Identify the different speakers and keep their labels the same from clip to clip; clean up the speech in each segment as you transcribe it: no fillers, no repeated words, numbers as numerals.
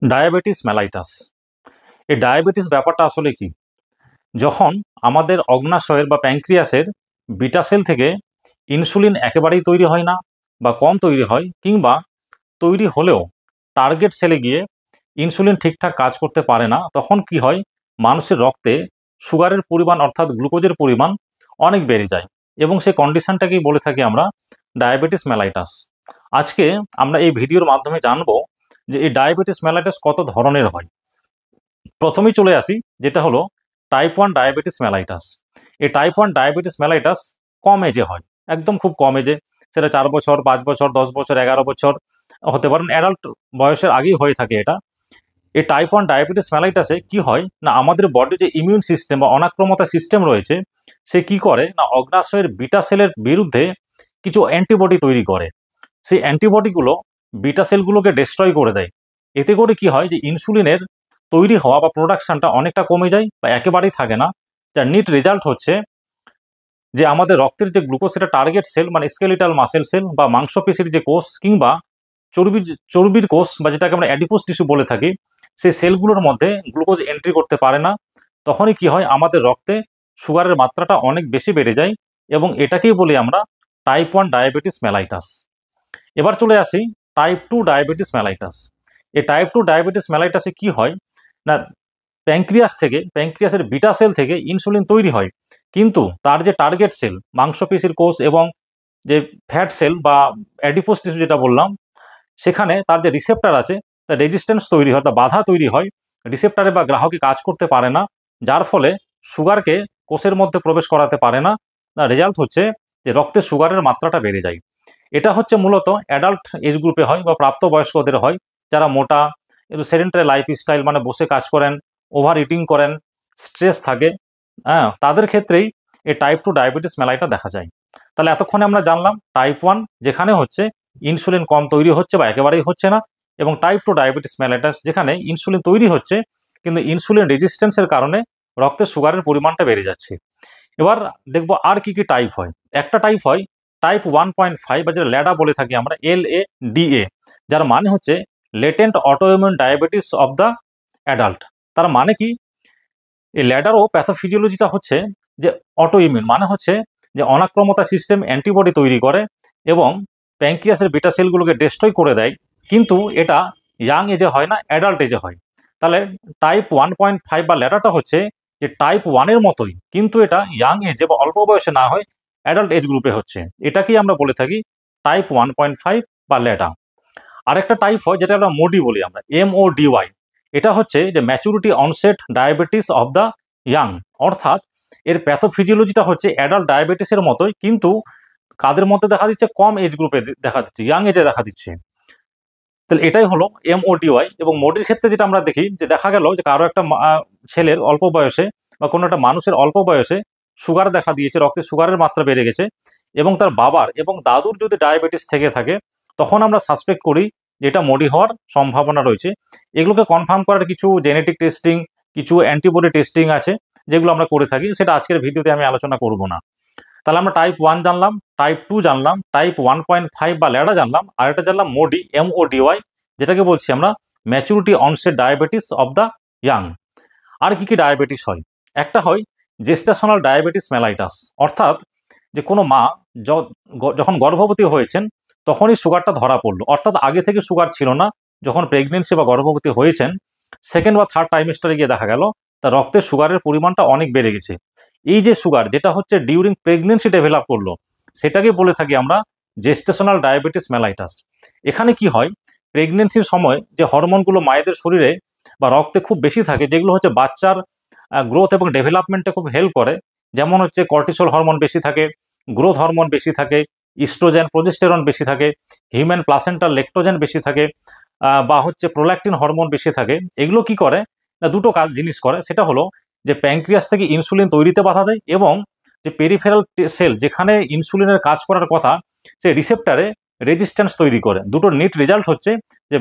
Speaker 1: Diabetes mellitus. এই diabetes ব্যাপারটা আসলে কি? যখন আমাদের অগ্ন্যাশয়ের বা প্যানক্রিয়াসের বিটা সেল থেকে ইনসুলিন একেবারেই তৈরি হয় না বা কম তৈরি হয়, কিংবা তৈরি হলেও টার্গেট সেলে গিয়ে ইনসুলিন ঠিকঠাক কাজ করতে পারে না, তখন কি হয়? মানুষের রক্তে সুগারের পরিমাণ অর্থাৎ গ্লুকোজের পরিমাণ অনেক বেড়ে যায় এবং সেই কন্ডিশনটাকেই বলে থাকি আমরা ডায়াবেটিস মেলাইটাস। আজকে আমরা এই ভিডিওর মাধ্যমে জানবো যে এই ডায়াবেটিস মেলাইটাস কত ধরনের হয়। প্রথমেই চলে আসি, যেটা হলো টাইপ 1 ডায়াবেটিস মেলাইটাস। এই টাইপ 1 ডায়াবেটিস মেলাইটাস কম এজে হয়, একদম খুব কম এজে। সেটা 4 বছর, 5 বছর, 10 বছর, 11 বছর হতে পারেন, অ্যাডাল্ট বয়সের আগেই হয়ে থাকে এটা। এই টাইপ 1 ডায়াবেটিস মেলাইটাসে কি হয় না, আমাদের বডি যে ইমিউন সিস্টেম বা অনাক্রমতা সিস্টেম রয়েছে, সে কি করে না, অগ্ন্যাশয়ের বিটা সেলের বিরুদ্ধে কিছু অ্যান্টিবডি তৈরি করে। সেই অ্যান্টিবডিগুলো বিটা সেলগুলোকে ডিস্ট্রয় করে দেয়। এতে করে কি হয় যে ইনসুলিনের তৈরি হওয়া বা প্রোডাকশনটা অনেকটা কমে যায় বা একেবারেই থাকে না। যার নিট রেজাল্ট হচ্ছে যে আমাদের রক্তের যে গ্লুকোজ, সেটা টার্গেট সেল মানে স্কেলিটাল মাসেল সেল বা মাংসপেশির যে কোষ কিংবা চর্বির কোষ বা যেটাকে আমরা অ্যাডিপোস টিস্যু বলে থাকি, সেই সেলগুলোর মধ্যে গ্লুকোজ এন্ট্রি করতে পারে না। তখনই কি হয়, আমাদের রক্তে সুগারের মাত্রাটা অনেক বেশি বেড়ে যায় এবং এটাকেই বলি আমরা টাইপ 1 ডায়াবেটিস মেলাইটাস। এবার চলে আসি টাইপ 2 ডায়াবেটিস মেলাইটাস। এই টাইপ 2 ডায়াবেটিস মেলাইটাসে কি হয় না, প্যানক্রিয়াসের বিটা সেল থেকে ইনসুলিন তৈরি হয়, কিন্তু তার যে টার্গেট সেল মাংসপেশির কোষ এবং যে ফ্যাট সেল বা অ্যাডিপোস টিস্যু যেটা বললাম, সেখানে তার যে রিসেপ্টার আছে, তার রেজিস্ট্যান্স তৈরি হয়, তা বাধা তৈরি হয়, রিসেপ্টারে বা গ্রাহকে কাজ করতে পারে না, যার ফলে সুগারকে কোষের মধ্যে প্রবেশ করাতে পারে না। রেজাল্ট হচ্ছে যে রক্তে সুগারের মাত্রাটা বেড়ে যায়। এটা হচ্ছে মূলত অ্যাডাল্ট এজ গ্রুপে হয় বা প্রাপ্তবয়স্কদের হয়, যারা মোটা, একটু সেডেন্টারি লাইফস্টাইল মানে বসে কাজ করেন, ওভার ইটিং করেন, স্ট্রেস থাকে, হ্যাঁ, তাদের ক্ষেত্রেই এই টাইপ 2 ডায়াবেটিস মেলাইটা দেখা যায়। তাহলে এতক্ষণে আমরা জানলাম টাইপ 1 যেখানে হচ্ছে ইনসুলিন কম তৈরি হচ্ছে বা একেবারেই হচ্ছে না, এবং টাইপ 2 ডায়াবেটিস মেলাইটাস যেখানে ইনসুলিন তৈরি হচ্ছে কিন্তু ইনসুলিন রেজিস্ট্যান্সের কারণে রক্তে সুগারের পরিমাণটা বেড়ে যাচ্ছে। এবার দেখবো আর কি কি টাইপ হয়। একটা টাইপ হয় টাইপ 1.5 বা যেটা ল্যাডা বলে থাকি আমরা, LADA, যার মানে হচ্ছে latent autoimmune diabetes of the adult. তার মানে কি, এই ল্যাডারও প্যাথোফিজিওলজিটা হচ্ছে যে অটোইমিউন মানে হচ্ছে যে অনাক্রমতা সিস্টেম অ্যান্টিবডি তৈরি করে এবং প্যানক্রিয়াসের বিটা সেলগুলোকে ডিস্ট্রয় করে দেয়, কিন্তু এটা ইয়াং এজে হয় না, অ্যাডাল্ট এজে হয়। তাহলে টাইপ 1.5 বা ল্যাডারটা হচ্ছে যে টাইপ 1-এর মতোই, কিন্তু এটা ইয়াং এজে বা অল্প বয়সে না হয়, অ্যাডাল্ট এজ গ্রুপে হচ্ছে। এটাকেই আমরা বলে থাকি টাইপ 1.5 বা ল্যাডা। আরেকটা টাইপ হয় যেটা আমরা মোডি বলি, আমরা MODY। এটা হচ্ছে যে maturity onset diabetes of the young, অর্থাৎ এর প্যাথোফিজিওলজিটা হচ্ছে অ্যাডাল্ট ডায়াবেটিসের মতোই, কিন্তু কাদের মধ্যে দেখা দিচ্ছে, কম এজ গ্রুপে দেখা দিচ্ছে, ইয়াং এজে দেখা দিচ্ছে। তাহলে এটাই হলো MODY। এবং মোডির ক্ষেত্রে যেটা আমরা দেখি, যে দেখা গেল যে কারো একটা ছেলের অল্প বয়সে বা কোনো একটা মানুষের অল্প বয়সে সুগার দেখা দিয়েছে, রক্তে সুগারের মাত্রা বেড়ে গেছে, এবং তার বাবার এবং দাদুর যদি ডায়াবেটিস থেকে থাকে, তখন আমরা সাসপেক্ট করি যে এটা মোডি হওয়ার সম্ভাবনা রয়েছে। এগুলোকে কনফার্ম করার কিছু জেনেটিক টেস্টিং, কিছু অ্যান্টিবডি টেস্টিং আছে, যেগুলো আমরা করে থাকি, সেটা আজকের ভিডিওতে আমি আলোচনা করব না। তাহলে আমরা টাইপ 1 জানলাম, টাইপ 2 জানলাম, টাইপ 1.5 বা ল্যাডা জানলাম, আর এটা জানলাম মোডি MODY, যেটাকে বলছি আমরা maturity onset diabetes of the young. আর কি কি ডায়াবেটিস হয়? একটা হয় জেস্টেশনাল ডায়াবেটিস মেলাইটাস, অর্থাৎ যে কোনো মা যখন গর্ভবতী হয়েছেন তখনই সুগারটা ধরা পড়লো, অর্থাৎ আগে থেকে সুগার ছিল না, যখন প্রেগনেন্সি বা গর্ভবতী হয়েছেন সেকেন্ড বা থার্ড ট্রাইমেস্টারে গিয়ে দেখা গেল তার রক্তে সুগারের পরিমাণটা অনেক বেড়ে গেছে। এই যে সুগার যেটা হচ্ছে ডিউরিং প্রেগনেন্সি ডেভেলপ করলো, সেটাকে বলে থাকি আমরা জেস্টেশনাল ডায়াবেটিস মেলাইটাস। এখানে কি হয়, প্রেগনেন্সির সময় যে হরমোনগুলো মায়েদের শরীরে বা রক্তে খুব বেশি থাকে, যেগুলো হচ্ছে বাচ্চার গ্রোথ এবং ডেভেলপমেন্টে খুব হেল্প করে, যেমন হচ্ছে কর্টিসল হরমোন বেশি থাকে, গ্রোথ হরমোন বেশি থাকে, ইস্ট্রোজেন প্রোজেস্টেরন বেশি থাকে, হিউম্যান প্লাসেন্টাল লেকটোজেন বেশি থাকে, বা হচ্ছে প্রোল্যাকটিন হরমোন বেশি থাকে। এগুলো কি করে না, দুটো কাজ জিনিস করে, সেটা হলো যে প্যানক্রিয়াস থেকে ইনসুলিন তৈরিতে বাধা দেয়, এবং যে পেরিফেরাল সেল যেখানে ইনসুলিনের কাজ করার কথা, সেই রিসেপ্টারে রেজিস্ট্যান্স তৈরি করে। দুটোর নিট রেজাল্ট হচ্ছে যে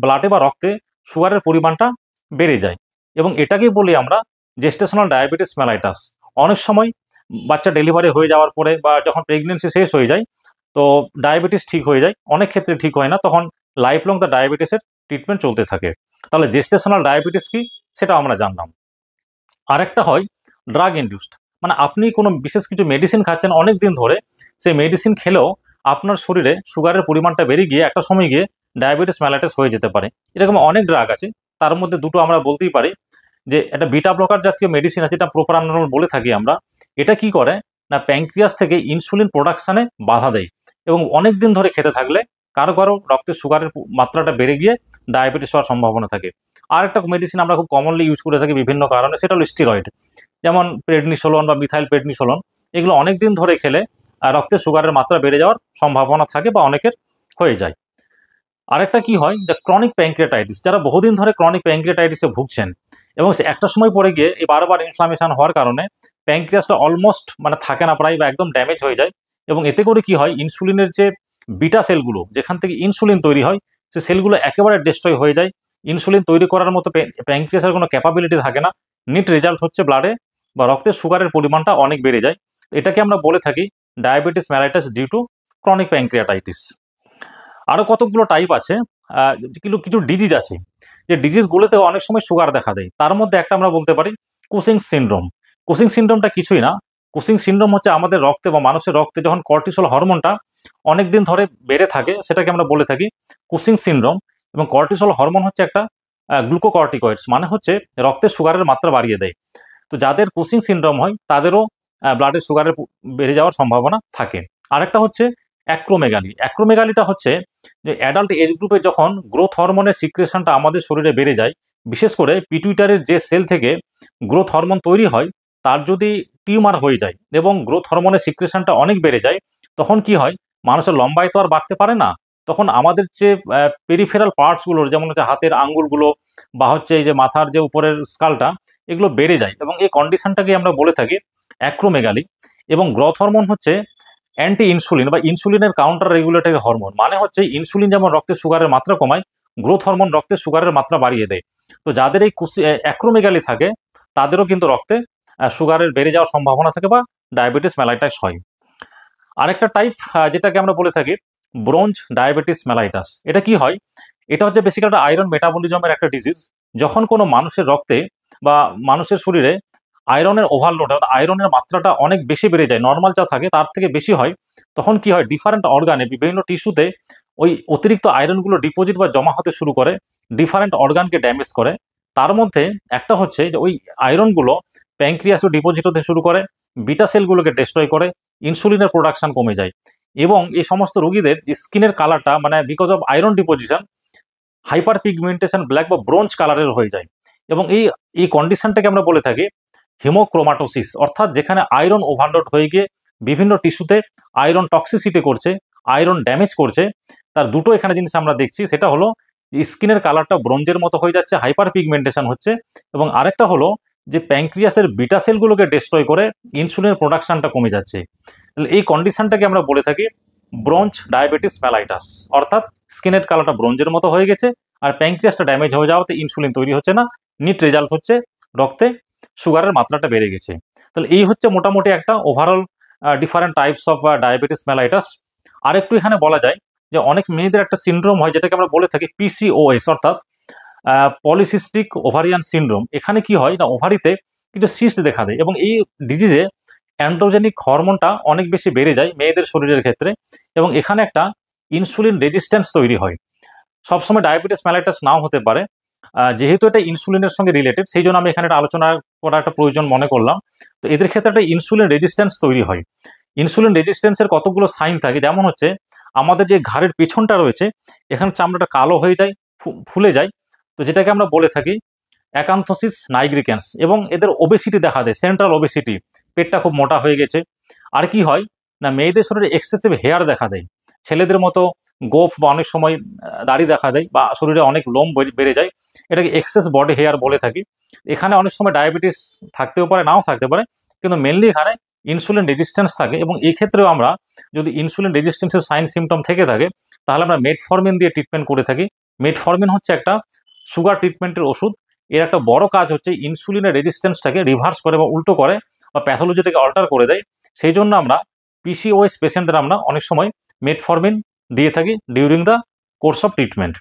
Speaker 1: ব্লাডে বা রক্তে সুগারের পরিমাণটা বেড়ে যায়, এবং এটাকেই বলি আমরা জেস্টেশনাল ডায়াবেটিস মেলাইটাস। অনেক সময় বাচ্চা ডেলিভারি হয়ে যাওয়ার পরে বা যখন প্রেগনেন্সি শেষ হয়ে যায়, তো ডায়াবেটিস ঠিক হয়ে যায়, অনেক ক্ষেত্রে ঠিক হয় না, তখন লাইফ লং তার ডায়াবেটিসের ট্রিটমেন্ট চলতে থাকে। তাহলে জেস্টেশনাল ডায়াবেটিস কি সেটা আমরা জানলাম। আরেকটা হয় ড্রাগ ইনডিউসড, মানে আপনি কোনো বিশেষ কিছু মেডিসিন খাচ্ছেন অনেক দিন ধরে, সেই মেডিসিন খেলেও আপনার শরীরে সুগারের পরিমাণটা বেড়ে গিয়ে একটা সময় গিয়ে ডায়াবেটিস মেলাইটাস হয়ে যেতে পারে। এরকম অনেক ড্রাগ আছে, তার মধ্যে দুটো আমরা বলতেই পারি যে একটা বিটা ব্লকার জাতীয় মেডিসিন আছে, এটা প্রোপ্রানল বলে থাকি আমরা। এটা কি করে না, প্যাঙ্ক্রিয়াস থেকে ইনসুলিন প্রোডাকশনে বাধা দেয় এবং অনেক দিন ধরে খেতে থাকলে কারো কারো রক্তে সুগারের মাত্রাটা বেড়ে গিয়ে ডায়াবেটিস হওয়ার সম্ভাবনা থাকে। আর একটা মেডিসিন আমরা খুব কমনলি ইউজ করে থাকি বিভিন্ন কারণে, সেটা হলো স্টিরয়েড, যেমন প্রেডনিসোলন বা মিথাইল প্রেডনিসোলন। এগুলো অনেক দিন ধরে খেলে রক্তে সুগারের মাত্রা বেড়ে যাওয়ার সম্ভাবনা থাকে বা অনেকের হয়ে যায়। আরেকটা কি হয়, যে ক্রনিক প্যাঙ্ক্রিয়াটাইটিস, যারা বহুদিন ধরে ক্রনিক প্যাঙ্ক্রিয়াটাইটিসে ভুগছেন এবং সে একটা সময় পরে গিয়ে এই বারবার ইনফ্লামেশন হওয়ার কারণে প্যাঙ্ক্রিয়াসটা অলমোস্ট মানে থাকে না প্রায়, বা একদম ড্যামেজ হয়ে যায়। এবং এতে করে কি হয়, ইনসুলিনের যে বিটা সেলগুলো যেখান থেকে ইনসুলিন তৈরি হয়, সে সেলগুলো একেবারে ডিস্ট্রয় হয়ে যায়। ইনসুলিন তৈরি করার মতো প্যাঙ্ক্রিয়াসের কোনো ক্যাপাবিলিটি থাকে না। নিট রেজাল্ট হচ্ছে ব্লাডে বা রক্তে সুগারের পরিমাণটা অনেক বেড়ে যায়। এটাকে আমরা বলে থাকি diabetes mellitus due to chronic pancreatitis. আরও কতগুলো টাইপ আছে, কিছু কিছু ডিজিজ আছে, যে ডিজিজগুলোতেও অনেক সময় সুগার দেখা দেয়। তার মধ্যে একটা আমরা বলতে পারি কুসিং সিনড্রোম। কুসিং সিনড্রোমটা কিছুই না, কুসিং সিনড্রোম হচ্ছে আমাদের রক্তে বা মানুষের রক্তে যখন কর্টিসল হরমোনটা অনেক দিন ধরে বেড়ে থাকে, সেটাকে আমরা বলে থাকি কুসিং সিনড্রোম। এবং কর্টিসল হরমোন হচ্ছে একটা গ্লুকোকর্টিকয়েডস, মানে হচ্ছে রক্তে সুগারের মাত্রা বাড়িয়ে দেয়। তো যাদের কুসিং সিনড্রোম হয় তাদেরও ব্লাডে সুগারের বেড়ে যাওয়ার সম্ভাবনা থাকে। আরেকটা হচ্ছে অ্যাক্রোমেগালি। অ্যাক্রোমেগালিটা হচ্ছে যে অ্যাডাল্ট এজ গ্রুপে যখন গ্রোথ হরমোনের সিক্রেশনটা আমাদের শরীরে বেড়ে যায়, বিশেষ করে পিটুইটারির যে সেল থেকে গ্রোথ হরমোন তৈরি হয় তার যদি টিউমার হয়ে যায় এবং গ্রোথ হরমোনের সিক্রেশনটা অনেক বেড়ে যায়, তখন কি হয়, মানুষের লম্বায় তো আর বাড়তে পারে না। তখন আমাদের যে পেরিফেরাল পার্টসগুলোর, যেমন হচ্ছে হাতের আঙ্গুলগুলো বা হচ্ছে এই যে মাথার যে উপরের স্কালটা, এগুলো বেড়ে যায় এবং এই কন্ডিশনটাকে আমরা বলে থাকি অ্যাক্রোমেগালি। এবং গ্রোথ হরমোন হচ্ছে অ্যান্টি ইনসুলিন বা ইনসুলিনের কাউন্টার রেগুলেটরি হরমোন, মানে হচ্ছে ইনসুলিন যেমন রক্তে সুগারের মাত্রা কমায়, গ্রোথ হরমোন রক্তে সুগারের মাত্রা বাড়িয়ে দেয়। তো যাদের এই অ্যাক্রোমেগালি থাকে তাদেরও কিন্তু রক্তে সুগারের বেড়ে যাওয়ার সম্ভাবনা থাকে বা ডায়াবেটিস মেলাইটাস হয়। আরেকটা টাইপ যেটাকে আমরা বলে থাকি ব্রোঞ্জ ডায়াবেটিস মেলাইটাস। এটা কি হয়, এটা হচ্ছে বেসিক্যালি একটা আয়রন মেটাবলিজমের একটা ডিজিজ। যখন কোনো মানুষের রক্তে বা মানুষের শরীরে আয়রনের ওভারলোড, অর্থাৎ আয়রনের মাত্রাটা অনেক বেশি বেড়ে যায়, নর্মাল যা থাকে তার থেকে বেশি হয়, তখন কি হয়, ডিফারেন্ট অর্গানে বিভিন্ন টিস্যুতে ওই অতিরিক্ত আয়রনগুলো ডিপোজিট বা জমা হতে শুরু করে, ডিফারেন্ট অর্গানকে ড্যামেজ করে। তার মধ্যে একটা হচ্ছে যে ওই আয়রনগুলো প্যাঙ্ক্রিয়াসে ডিপোজিট হতে শুরু করে, বিটা সেলগুলোকে ডিস্ট্রয় করে, ইনসুলিনের প্রোডাকশন কমে যায় এবং এই সমস্ত রোগীদের স্কিনের কালারটা মানে because of iron deposition hyper pigmentation black বা ব্রোঞ্জ কালারের হয়ে যায়। এবং এই এই কন্ডিশনটাকে আমরা বলে থাকি হিমোক্রোমাটোসিস, অর্থাৎ যেখানে আয়রন ওভারলোড হয়ে গিয়ে বিভিন্ন টিস্যুতে আয়রন টক্সিসিটি করছে, আয়রন ড্যামেজ করছে। তার দুটো এখানে জিনিস আমরা দেখছি, সেটা হলো স্কিনের কালারটা ব্রোঞ্জের মতো হয়ে যাচ্ছে, হাইপার পিগমেন্টেশন হচ্ছে, এবং আরেকটা হলো যে প্যাঙ্ক্রিয়াসের বিটা সেলগুলোকে ডিস্ট্রয় করে ইনসুলিনের প্রোডাকশনটা কমে যাচ্ছে। তাহলে এই কন্ডিশনটাকে আমরা বলে থাকি ব্রোঞ্জ ডায়াবেটিস মেলাইটাস, অর্থাৎ স্কিনের কালারটা ব্রোঞ্জের মতো হয়ে গেছে আর প্যাঙ্ক্রিয়াসটা ড্যামেজ হয়ে যাওয়াতে ইনসুলিন তৈরি হচ্ছে না, নিট রেজাল্ট হচ্ছে রক্তে সুগারের মাত্রাটা বেড়ে গেছে। তাহলে এই হচ্ছে মোটামুটি একটা overall different types of diabetes mellitus. আর একটু এখানে বলা যায় যে অনেক মেয়েদের একটা সিনড্রোম হয় যেটাকে আমরা বলে থাকি পিসিওএস, অর্থাৎ পলিসিস্টিক ওভারিয়ান সিনড্রোম। এখানে কি হয় না, ওভারিতে কিছু সিস্ট দেখা দেয় এবং এই ডিজিজে অ্যান্ড্রোজেনিক হরমোনটা অনেক বেশি বেড়ে যায় মেয়েদের শরীরের ক্ষেত্রে এবং এখানে একটা ইনসুলিন রেজিস্ট্যান্স তৈরি হয়। সবসময় ডায়াবেটিস মেলাইটাস নাও হতে পারে, যেহেতু এটা ইনসুলিনের সঙ্গে রিলেটেড, সেই জন্য আমি এখানে একটা আলোচনা করা একটা প্রয়োজন মনে করলাম। তো এদের ক্ষেত্রে একটা ইনসুলিন রেজিস্ট্যান্স তৈরি হয়। ইনসুলিন রেজিস্ট্যান্সের কতগুলো সাইন থাকে, যেমন হচ্ছে আমাদের যে ঘাড়ের পেছনটা রয়েছে এখানে চামড়াটা কালো হয়ে যায়, ফুলে যায়, তো যেটাকে আমরা বলে থাকি অ্যাকান্থোসিস নাইগ্রিক্যান্স। এবং এদের ওবেসিটি দেখা দেয়, সেন্ট্রাল ওবেসিটি, পেটটা খুব মোটা হয়ে গেছে। আর কি হয় না, মেয়েদের শরীরে এক্সেসিভ হেয়ার দেখা দেয়, ছেলেদের মতো গোফ বা অনেক সময় দাড়ি দেখা দেয় বা শরীরে অনেক লোম বেড়ে যায়, এটাকে এক্সেস বডি হেয়ার বলে থাকি। এখানে অনেক সময় ডায়াবেটিস থাকতেও পারে, নাও থাকতে পারে, কিন্তু মেনলি এখানে ইনসুলিন রেজিস্ট্যান্স থাকে। এবং এই ক্ষেত্রেও আমরা যদি ইনসুলিন রেজিস্ট্যান্সের সাইন সিমটম থেকে থাকে তাহলে আমরা মেটফরমিন দিয়ে ট্রিটমেন্ট করে থাকি। মেটফরমিন হচ্ছে একটা সুগার ট্রিটমেন্টের ওষুধ। এর একটা বড় কাজ হচ্ছে ইনসুলিনের রেজিস্ট্যান্সটাকে রিভার্স করে বা উল্টো করে বা প্যাথোলজিটাকে অল্টার করে দেয়। সেই জন্য আমরা পিসিওএস পেশেন্টদের আমরা অনেক সময় মেটফরমিন দিয়ে থাকি during the course of treatment.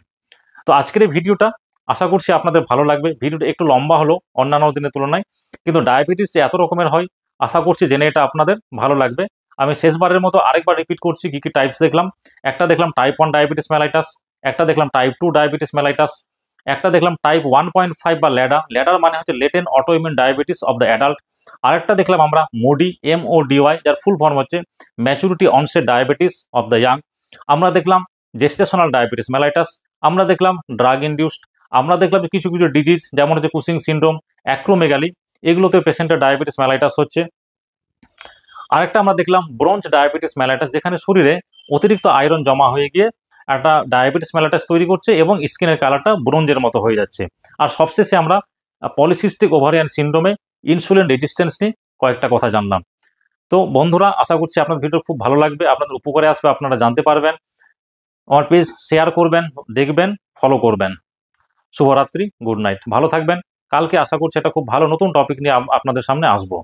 Speaker 1: তো আজকের এই ভিডিওটা আশা করছি আপনাদের ভালো লাগবে। ভিডিওটা একটু লম্বা হলো অন্যান্য দিনের তুলনায়, কিন্তু ডায়াবেটিস যে এত রকমের হয় আশা করছি জেনে এটা আপনাদের ভালো লাগবে। আমি শেষবারের মতো আরেকবার রিপিট করছি কি কি টাইপস দেখলাম। একটা দেখলাম টাইপ 1 ডায়াবেটিস মেলাইটাস, একটা দেখলাম টাইপ 2 ডায়াবেটিস মেলাইটাস, একটা দেখলাম টাইপ 1.5 বা ল্যাডা, ল্যাডার মানে হচ্ছে latent autoimmune diabetes of the adult. আরেকটা দেখলাম আমরা মোডি, MODY, যার ফুল ফর্ম হচ্ছে maturity onset diabetes of the young. আমরা দেখলাম জেস্টেশনাল ডায়াবেটিস মেলাইটাস, আমরা দেখলাম ড্রাগ ইনডিউসড, আমরা দেখলাম যে কিছু কিছু ডিজিজ যেমন হচ্ছে কুসিং সিনড্রোম, অ্যাক্রোমেগালি, এগুলোতে পেশেন্টের ডায়াবেটিস মেলাইটাস হচ্ছে। আরেকটা আমরা দেখলাম ব্রোঞ্জ ডায়াবেটিস মেলাইটাস, যেখানে শরীরে অতিরিক্ত আয়রন জমা হয়ে গিয়ে একটা ডায়াবেটিস মেলাইটাস তৈরি করছে এবং স্কিনের কালারটা ব্রোঞ্জের মতো হয়ে যাচ্ছে। আর সবশেষে আমরা পলিসিস্টিক ওভারিয়ান সিনড্রোমে ইনসুলিন রেজিস্ট্যান্স নিয়ে কয়েকটা কথা জানলাম। তো বন্ধুরা, আশা করছি আপনার ভিডিও খুব ভালো লাগবে, আপনাদের উপকারে আসবে, আপনারা জানতে পারবেন। আমার পেজ শেয়ার করবেন, দেখবেন, ফলো করবেন। শুভরাত্রি, গুড নাইট, ভালো থাকবেন। কালকে আশা করছি একটা খুব ভালো নতুন টপিক নিয়ে আপনাদের সামনে আসবো।